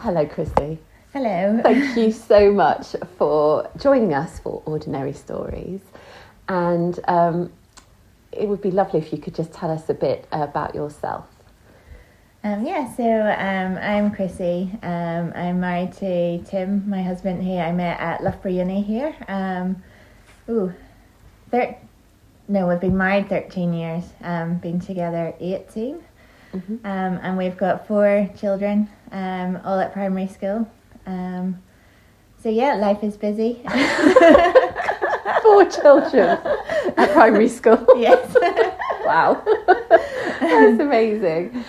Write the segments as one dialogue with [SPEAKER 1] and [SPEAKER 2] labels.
[SPEAKER 1] Hello, Chrissy.
[SPEAKER 2] Hello.
[SPEAKER 1] Thank you so much for joining us for Ordinary Stories. And it would be lovely if you could just tell us a bit about yourself.
[SPEAKER 2] I'm Chrissy. I'm married to Tim, my husband, who I met at Loughborough Uni here. We've been married 13 years, been together 18.
[SPEAKER 1] Mm-hmm.
[SPEAKER 2] And we've got 4 children, all at primary school. Life is busy.
[SPEAKER 1] 4 children at primary school.
[SPEAKER 2] Yes.
[SPEAKER 1] Wow. That's amazing.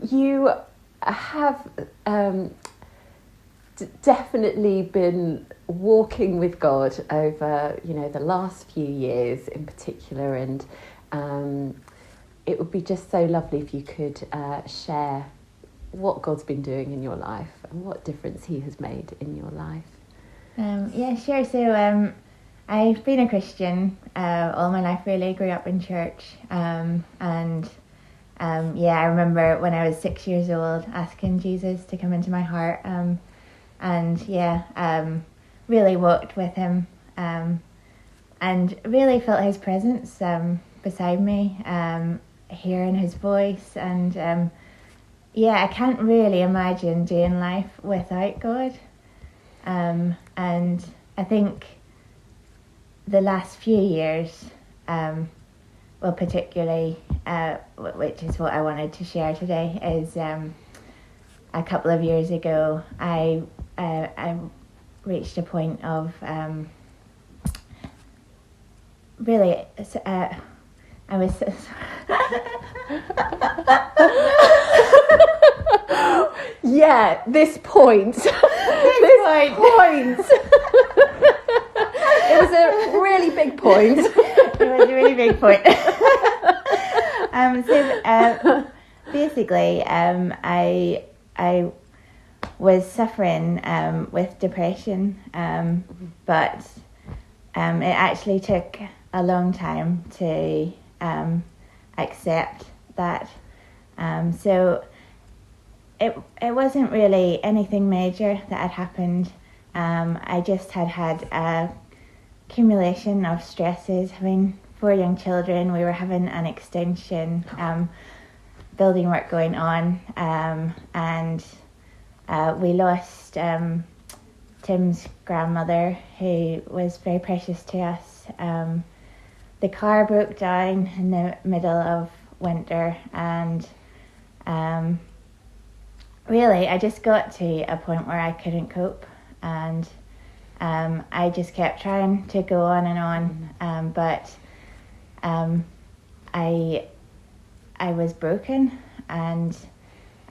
[SPEAKER 1] You have definitely been walking with God over, the last few years in particular, and it would be just so lovely if you could share what God's been doing in your life and what difference He has made in your life.
[SPEAKER 2] Sure. So I've been a Christian all my life, really. Grew up in church. I remember when I was 6 years old asking Jesus to come into my heart. Really walked with Him and really felt His presence beside me, hearing His voice. And I can't really imagine doing life without God. And I think the last few years, particularly, which is what I wanted to share today, is a couple of years ago, I reached a point of I was.
[SPEAKER 1] Yeah, this point. This point. It was a really big point.
[SPEAKER 2] It was a really big point. Basically, I was suffering with depression, but it actually took a long time to accept that. So it wasn't really anything major that had happened. I just had a accumulation of stresses, having 4 young children. We were having an extension, building work going on, and we lost Tim's grandmother, who was very precious to us. The car broke down in the middle of winter, and really I just got to a point where I couldn't cope, and I just kept trying to go on and on, but I was broken, and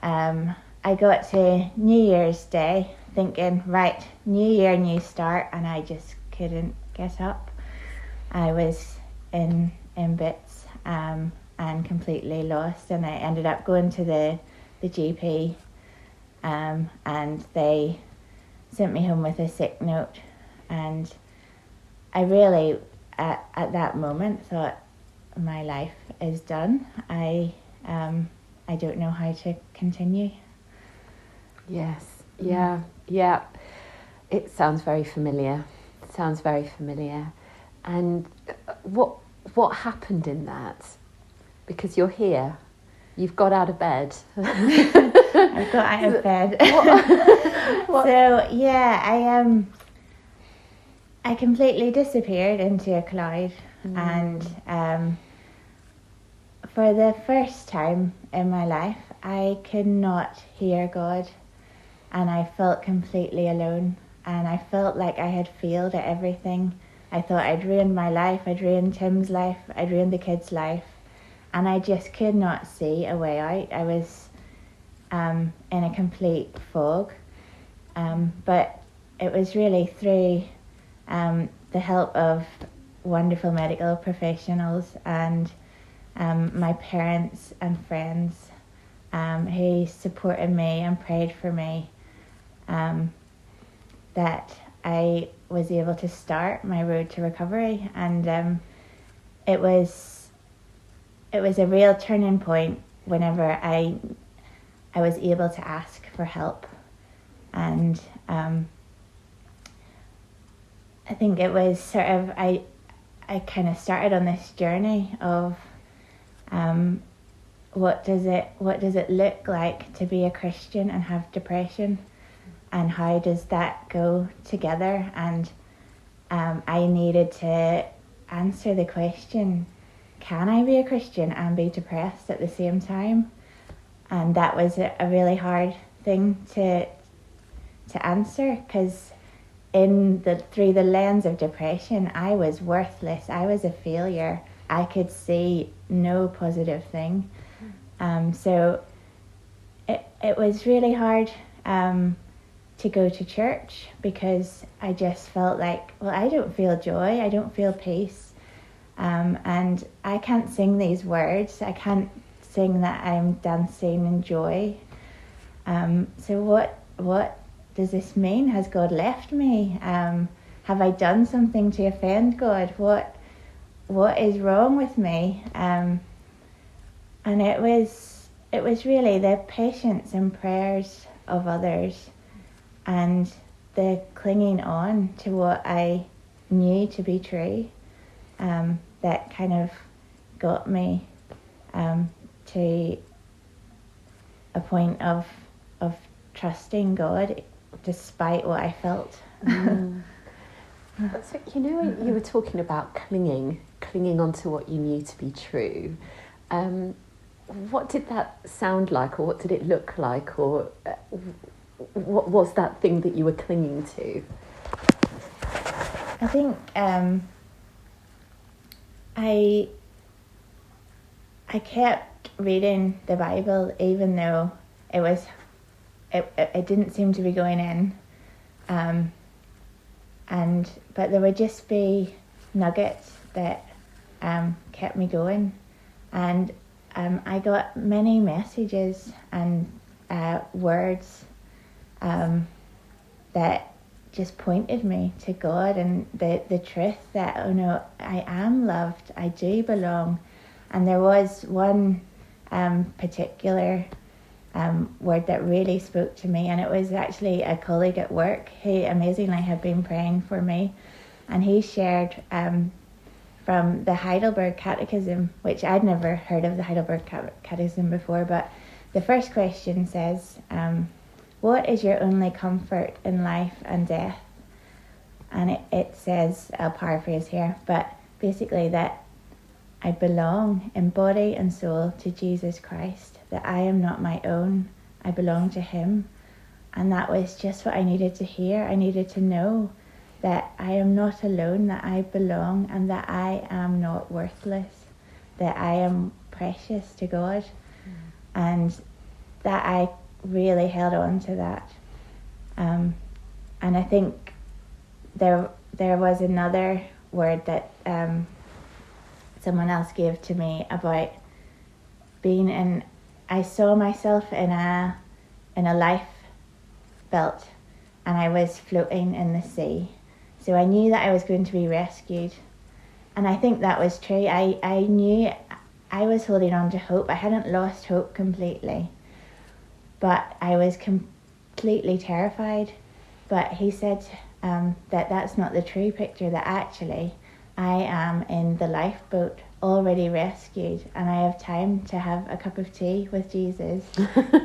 [SPEAKER 2] I got to New Year's Day thinking, right, new year, new start, and I just couldn't get up. I was in bits and completely lost, and I ended up going to the GP, and they sent me home with a sick note, and I really at that moment thought, my life is done. I don't know how to continue.
[SPEAKER 1] Yes, yeah. It sounds very familiar. And what happened in that? Because you're here, you've got out of bed.
[SPEAKER 2] I got out of bed. What? So I completely disappeared into a cloud, and for the first time in my life, I could not hear God, and I felt completely alone, and I felt like I had failed at everything. I thought I'd ruined my life, I'd ruined Tim's life, I'd ruined the kids' life, and I just could not see a way out. I was in a complete fog, but it was really through the help of wonderful medical professionals and my parents and friends who supported me and prayed for me, that I was able to start my road to recovery. And it was a real turning point whenever I I was able to ask for help. And I think it was sort of, I kind of started on this journey of what does it look like to be a Christian and have depression, and how does that go together? And I needed to answer the question, can I be a Christian and be depressed at the same time? And that was a really hard thing to answer, because through the lens of depression, I was worthless. I was a failure. I could see no positive thing. So it was really hard to go to church, because I just felt like, well, I don't feel joy. I don't feel peace. And I can't sing these words. I can't sing that I'm dancing in joy. So what does this mean? Has God left me? Have I done something to offend God? What is wrong with me? And it was really the patience and prayers of others, and the clinging on to what I knew to be true, that kind of got me to a point of trusting God despite what I felt.
[SPEAKER 1] So, you were talking about clinging onto what you knew to be true. What did that sound like, or what did it look like, or what was that thing that you were clinging to?
[SPEAKER 2] I think I kept reading the Bible, even though it didn't seem to be going in, but there would just be nuggets that kept me going, and I got many messages and words that just pointed me to God and the truth that, oh no, I am loved, I do belong. And there was one particular word that really spoke to me, and it was actually a colleague at work who amazingly had been praying for me, and he shared from the Heidelberg Catechism, which I'd never heard of the Heidelberg Catechism before, but the first question says, what is your only comfort in life and death? And it says, I'll paraphrase here, but basically that I belong in body and soul to Jesus Christ, that I am not my own, I belong to him. And that was just what I needed to hear. I needed to know that I am not alone, that I belong, and that I am not worthless, that I am precious to God. And that I really held on to that. And I think there was another word that someone else gave to me about being in. I saw myself in a life belt, and I was floating in the sea. So I knew that I was going to be rescued, and I think that was true. I knew I was holding on to hope. I hadn't lost hope completely, but I was completely terrified. But he said that that's not the true picture, that actually I am in the lifeboat, already rescued, and I have time to have a cup of tea with Jesus,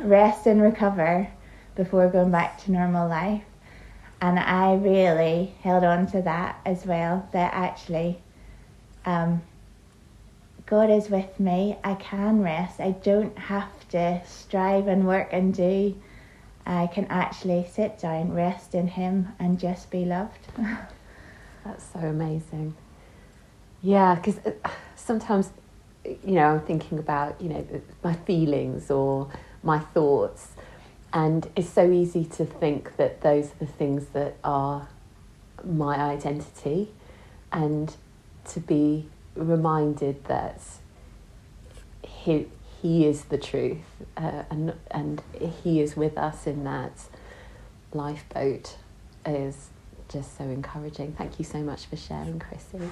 [SPEAKER 2] rest and recover before going back to normal life. And I really held on to that as well, that actually God is with me. I can rest. I don't have to strive and work and do. I can actually sit down, rest in him, and just be loved.
[SPEAKER 1] That's so amazing. Yeah, because sometimes, I'm thinking about, my feelings or my thoughts, and it's so easy to think that those are the things that are my identity, and to be reminded that he is the truth, and he is with us in that lifeboat is just so encouraging. Thank you so much for sharing, Chrissy.